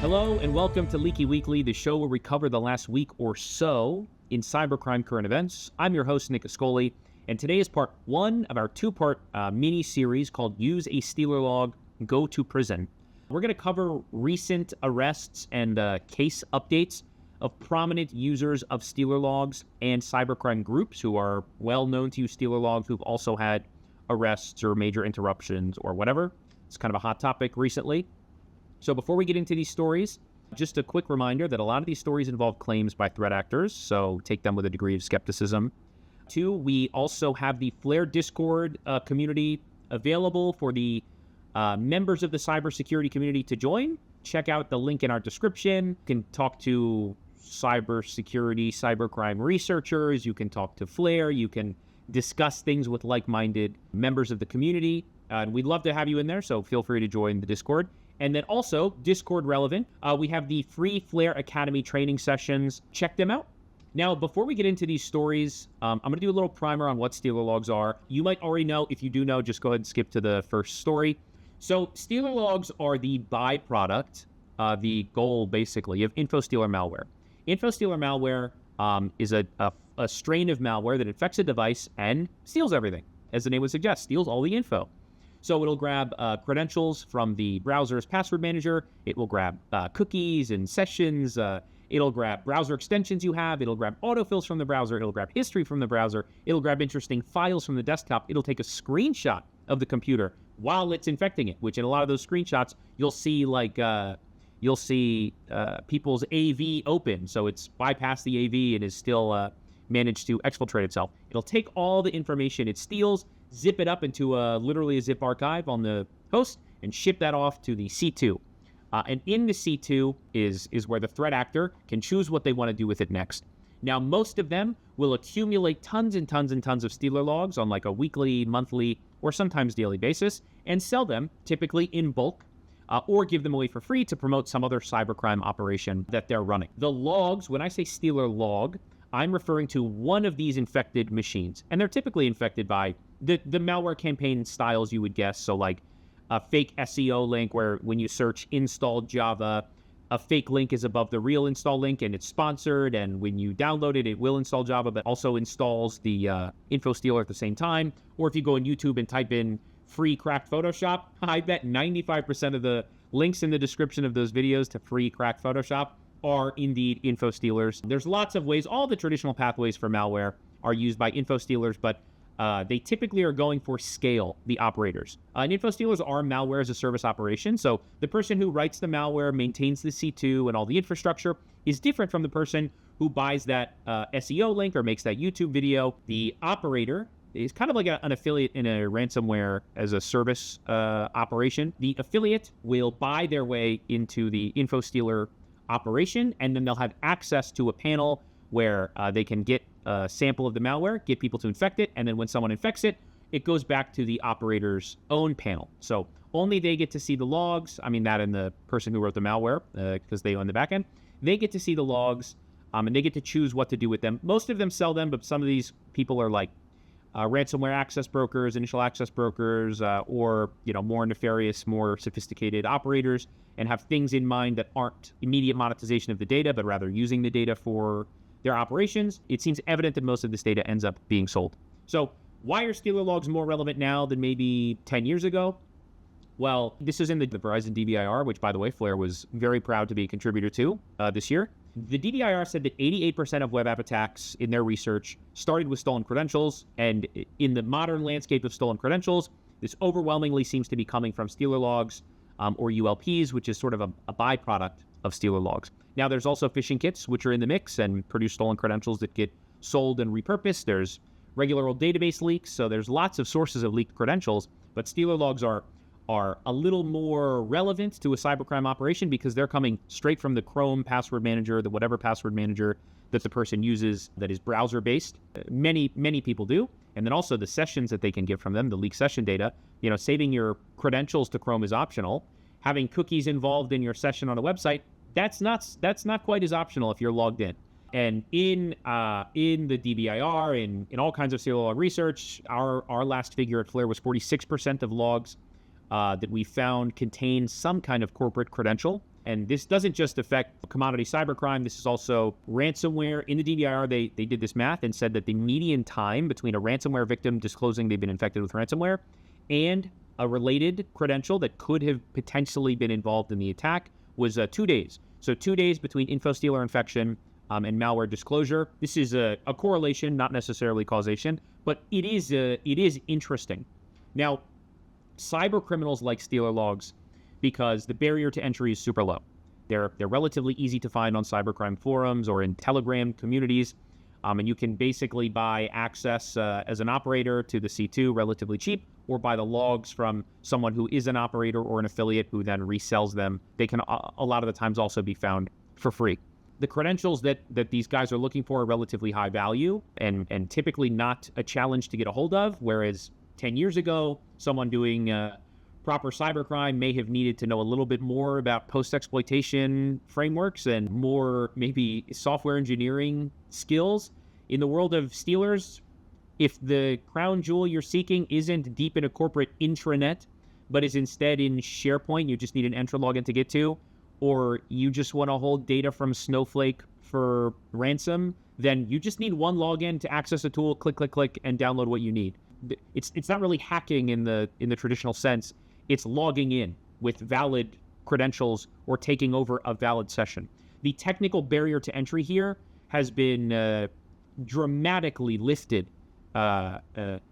Hello and welcome to Leaky Weekly, the show where we cover the last week or so in cybercrime current events. I'm your host, Nick Ascoli, and today is part one of our two-part mini-series called Use a Stealer Log, Go to Prison. We're going to cover recent arrests and case updates of prominent users of Stealer Logs and cybercrime groups who are well known to use Stealer Logs, who've also had arrests or major interruptions or whatever. It's kind of a hot topic recently. So before we get into these stories, just a quick reminder that a lot of these stories involve claims by threat actors, so take them with a degree of skepticism. Two, we also have the Flare Discord community available for the members of the cybersecurity community to join. Check out the link in our description. You can talk to cybersecurity, cybercrime researchers. You can talk to Flare. You can discuss things with like-minded members of the community. And we'd love to have you in there, so feel free to join the Discord. And then also, Discord relevant, we have the free Flare Academy training sessions. Check them out. Now, before we get into these stories, I'm going to do a little primer on what Stealer Logs are. You might already know. If you do know, just go ahead and skip to the first story. So Stealer Logs are the byproduct, the goal, basically, of InfoStealer malware. InfoStealer malware is a strain of malware that infects a device and steals everything. As the name would suggest, steals all the info. So it'll grab credentials from the browser's password manager. It will grab cookies and sessions. It'll grab browser extensions you have. It'll grab autofills from the browser. It'll grab history from the browser. It'll grab interesting files from the desktop. It'll take a screenshot of the computer while it's infecting it, which in a lot of those screenshots, you'll see people's AV open. So it's bypassed the AV and is still managed to exfiltrate itself. It'll take all the information it steals, zip it up into literally a zip archive on the host, and ship that off to the C2. And in the C2 is where the threat actor can choose what they want to do with it next. Now, most of them will accumulate tons and tons and tons of Stealer Logs on like a weekly, monthly, or sometimes daily basis, and sell them typically in bulk, or give them away for free to promote some other cybercrime operation that they're running. The logs, when I say Stealer Log, I'm referring to one of these infected machines, and they're typically infected by the malware campaign styles you would guess. So like a fake SEO link where when you search install Java, a fake link is above the real install link and it's sponsored, and when you download it, it will install Java, but also installs the InfoStealer at the same time. Or if you go on YouTube and type in free cracked Photoshop, I bet 95% of the links in the description of those videos to free cracked Photoshop are indeed InfoStealers. There's lots of ways. All the traditional pathways for malware are used by InfoStealers, but they typically are going for scale, the operators. And InfoStealers are malware as a service operation, so the person who writes the malware, maintains the C2 and all the infrastructure is different from the person who buys that SEO link or makes that YouTube video. The operator is kind of like an affiliate in a ransomware as a service operation. The affiliate will buy their way into the InfoStealer operation, and then they'll have access to a panel where they can get a sample of the malware, get people to infect it, and then when someone infects it, it goes back to the operator's own panel. So only they get to see the logs. I mean, that and the person who wrote the malware, because they own the backend. They get to see the logs, and they get to choose what to do with them. Most of them sell them, but some of these people are like ransomware access brokers, initial access brokers, or more nefarious, more sophisticated operators, and have things in mind that aren't immediate monetization of the data, but rather using the data for their operations. It seems evident that most of this data ends up being sold. So why are Stealer Logs more relevant now than maybe 10 years ago? Well, this is in the Verizon DBIR, which, by the way, Flare was very proud to be a contributor to this year. The DBIR said that 88% of web app attacks in their research started with stolen credentials, and in the modern landscape of stolen credentials, this overwhelmingly seems to be coming from Stealer Logs or ULPs, which is sort of a byproduct of Stealer Logs. Now, there's also phishing kits, which are in the mix and produce stolen credentials that get sold and repurposed. There's regular old database leaks, so there's lots of sources of leaked credentials, but Stealer Logs are a little more relevant to a cybercrime operation because they're coming straight from the Chrome password manager, the whatever password manager that the person uses that is browser-based. Many people do. And then also the sessions that they can get from them, the leaked session data. Saving your credentials to Chrome is optional. Having cookies involved in your session on a website, that's not quite as optional if you're logged in. And in the DBIR, in all kinds of serial log research, our last figure at Flare was 46% of logs that we found contained some kind of corporate credential. And this doesn't just affect commodity cybercrime. This is also ransomware. In the DDIR, they did this math and said that the median time between a ransomware victim disclosing they've been infected with ransomware and a related credential that could have potentially been involved in the attack was 2 days. So 2 days between InfoStealer infection and malware disclosure. This is a correlation, not necessarily causation, but it is interesting. Now, cyber criminals like Stealer logs because the barrier to entry is super low. They're relatively easy to find on cybercrime forums or in Telegram communities, and you can basically buy access as an operator to the C2 relatively cheap, or buy the logs from someone who is an operator or an affiliate who then resells them. They can a lot of the times also be found for free. The credentials that these guys are looking for are relatively high value and typically not a challenge to get a hold of, whereas 10 years ago, someone doing proper cybercrime may have needed to know a little bit more about post-exploitation frameworks and more maybe software engineering skills. In the world of Stealers, if the crown jewel you're seeking isn't deep in a corporate intranet, but is instead in SharePoint, you just need an Entra login to get to, or you just want to hold data from Snowflake for ransom, then you just need one login to access a tool, click, click, click, and download what you need. It's not really hacking in the traditional sense. It's logging in with valid credentials or taking over a valid session. The technical barrier to entry here has been dramatically lifted.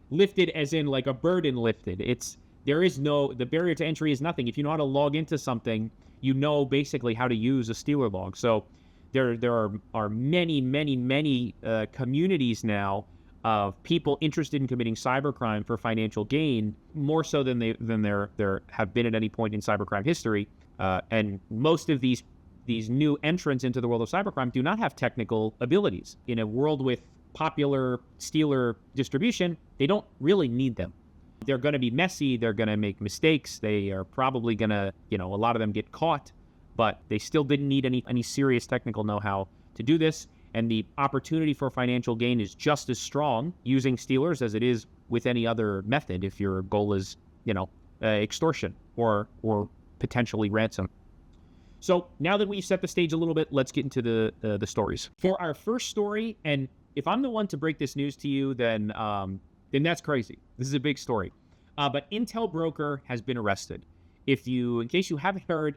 Lifted as in like a burden lifted. The barrier to entry is nothing. If you know how to log into something, you know basically how to use a Stealer log. So there are many communities now of people interested in committing cybercrime for financial gain, more so than there have been at any point in cybercrime history. And most of these new entrants into the world of cybercrime do not have technical abilities. In a world with popular Stealer distribution, they don't really need them. They're going to be messy. They're going to make mistakes. They are probably going to, a lot of them get caught, but they still didn't need any serious technical know-how to do this. And the opportunity for financial gain is just as strong using Stealers as it is with any other method if your goal is, extortion or potentially ransom. So now that we've set the stage a little bit, let's get into the stories. For our first story, and if I'm the one to break this news to you, then that's crazy. This is a big story. But IntelBroker has been arrested. In case you haven't heard,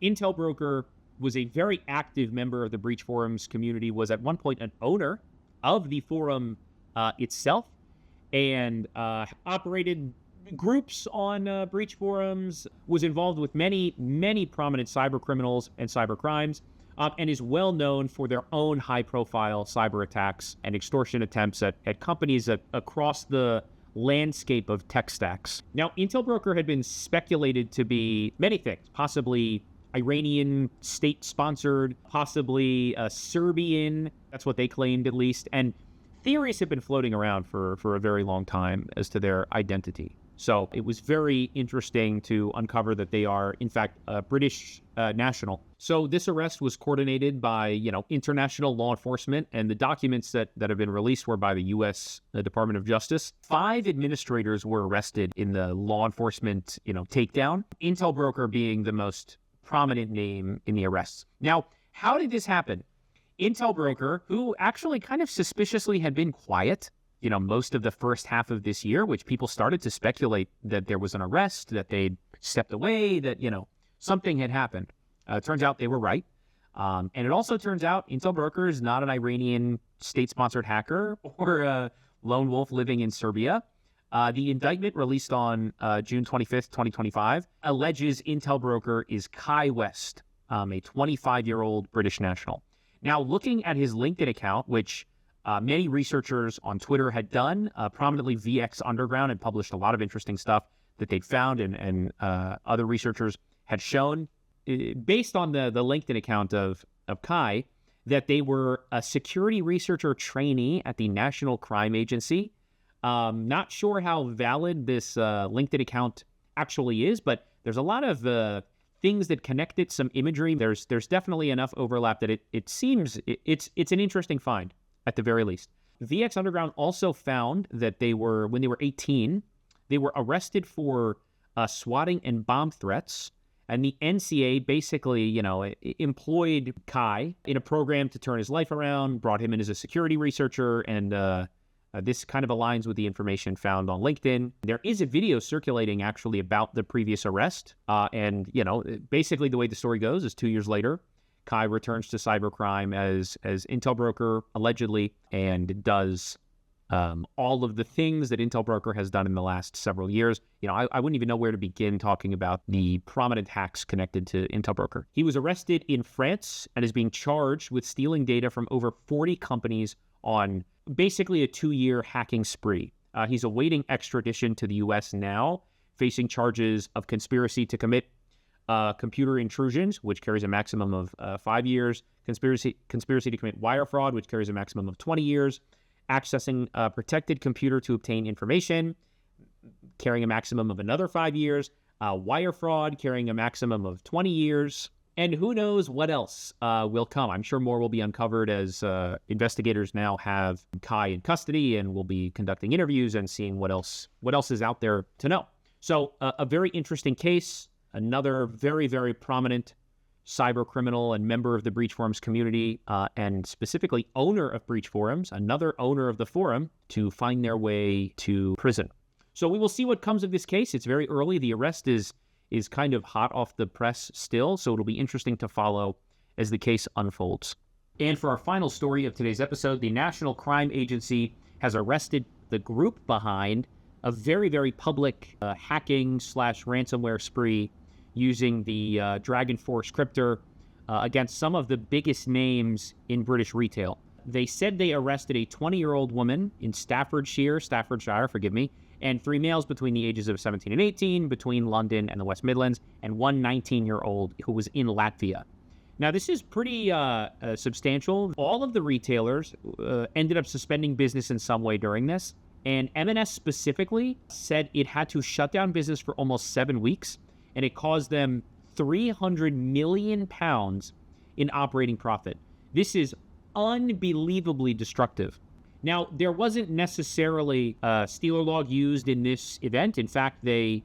IntelBroker was a very active member of the breach forums community, was at one point an owner of the forum itself, and operated groups on breach forums, was involved with many prominent cyber criminals and cyber crimes, and is well known for their own high-profile cyber attacks and extortion attempts at companies across the landscape of tech stacks. Now, IntelBroker had been speculated to be many things, possibly Iranian state-sponsored, possibly Serbian, that's what they claimed at least, and theories have been floating around for a very long time as to their identity. So it was very interesting to uncover that they are, in fact, a British national. So this arrest was coordinated by, international law enforcement, and the documents that have been released were by the U.S. Department of Justice. 5 administrators were arrested in the law enforcement, takedown, IntelBroker being the most prominent name in the arrests. Now, how did this happen? IntelBroker, who actually kind of suspiciously had been quiet, most of the first half of this year, which people started to speculate that there was an arrest, that they'd stepped away, that, something had happened. Turns out they were right. And it also turns out IntelBroker is not an Iranian state-sponsored hacker or a lone wolf living in Serbia. The indictment released on June 25th, 2025, alleges IntelBroker is Kai West, a 25-year-old British national. Now, looking at his LinkedIn account, which many researchers on Twitter had done, prominently VX Underground had published a lot of interesting stuff that they'd found, and other researchers had shown, based on the LinkedIn account of Kai, that they were a security researcher trainee at the National Crime Agency. Not sure how valid this LinkedIn account actually is, but there's a lot of things that connect it, some imagery. There's definitely enough overlap that it seems it's an interesting find at the very least. VX Underground also found that when they were 18, they were arrested for swatting and bomb threats, And the NCA basically, employed Kai in a program to turn his life around, brought him in as a security researcher, and this kind of aligns with the information found on LinkedIn. There is a video circulating actually about the previous arrest. Basically the way the story goes is 2 years later, Kai returns to cybercrime as IntelBroker, allegedly, and does all of the things that IntelBroker has done in the last several years. I wouldn't even know where to begin talking about the prominent hacks connected to IntelBroker. He was arrested in France and is being charged with stealing data from over 40 companies on basically a 2-year hacking spree. He's awaiting extradition to the U.S. now, facing charges of conspiracy to commit computer intrusions, which carries a maximum of 5 years, conspiracy to commit wire fraud, which carries a maximum of 20 years, accessing a protected computer to obtain information, carrying a maximum of another 5 years, wire fraud, carrying a maximum of 20 years, and who knows what else will come. I'm sure more will be uncovered as investigators now have Kai in custody and will be conducting interviews and seeing what else is out there to know. So a very interesting case, another very, very prominent cyber criminal and member of the Breach Forums community, and specifically owner of Breach Forums, another owner of the forum, to find their way to prison. So we will see what comes of this case. It's very early. The arrest is kind of hot off the press still, so it'll be interesting to follow as the case unfolds. And for our final story of today's episode, the National Crime Agency has arrested the group behind a very, very public hacking/ransomware spree using the Dragon Force cryptor against some of the biggest names in British retail. They said they arrested a 20-year-old woman in Staffordshire, and 3 males between the ages of 17 and 18 between London and the West Midlands, and one 19-year-old who was in Latvia. Now, this is pretty substantial. All of the retailers ended up suspending business in some way during this, and M&S specifically said it had to shut down business for almost 7 weeks, and it caused them £300 million in operating profit. This is unbelievably destructive. Now, there wasn't necessarily a stealer log used in this event. In fact, I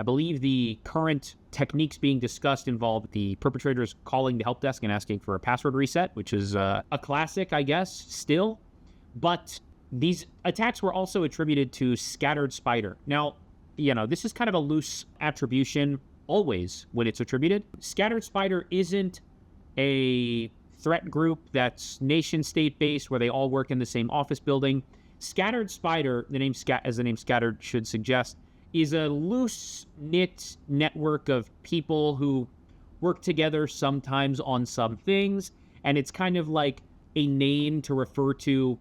believe the current techniques being discussed involve the perpetrators calling the help desk and asking for a password reset, which is a classic, I guess, still. But these attacks were also attributed to Scattered Spider. Now, this is kind of a loose attribution always when it's attributed. Scattered Spider isn't a threat group that's nation-state based where they all work in the same office building. Scattered Spider, as the name Scattered should suggest, is a loose-knit network of people who work together sometimes on some things, and it's kind of like a name to refer to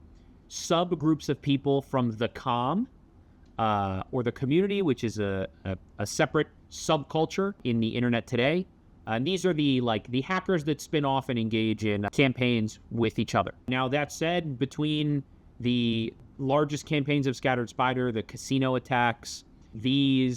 subgroups of people from the comm or the community, which is a separate subculture in the internet today. And these are the hackers that spin off and engage in campaigns with each other. Now, that said, between the largest campaigns of Scattered Spider, the casino attacks, the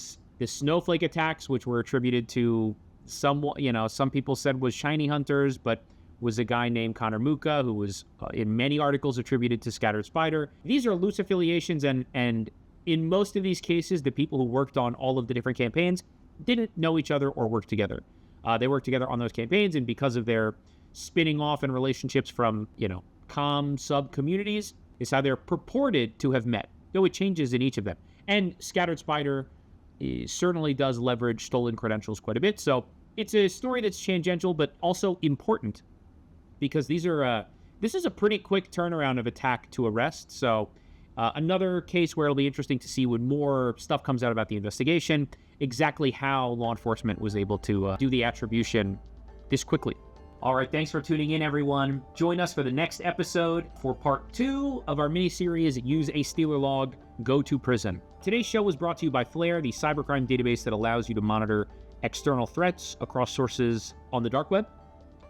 snowflake attacks, which were attributed to some people said was shiny hunters, but was a guy named Connor Muka, who was in many articles attributed to Scattered Spider. These are loose affiliations, and in most of these cases, the people who worked on all of the different campaigns didn't know each other or work together. They worked together on those campaigns, and because of their spinning off and relationships from, comm sub-communities, is how they're purported to have met, though it changes in each of them. And Scattered Spider certainly does leverage stolen credentials quite a bit, so it's a story that's tangential, but also important, because this is a pretty quick turnaround of attack to arrest, so another case where it'll be interesting to see when more stuff comes out about the investigation, exactly how law enforcement was able to do the attribution this quickly. All right, thanks for tuning in, everyone. Join us for the next episode for part 2 of our mini-series, Use a Stealer Log, Go to Prison. Today's show was brought to you by Flare, the cybercrime database that allows you to monitor external threats across sources on the dark web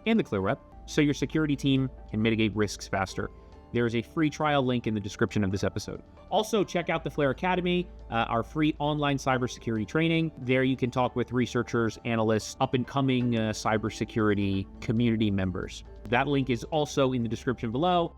and the clear web, so your security team can mitigate risks faster. There is a free trial link in the description of this episode. Also, check out the Flare Academy, our free online cybersecurity training. There you can talk with researchers, analysts, up-and-coming cybersecurity community members. That link is also in the description below.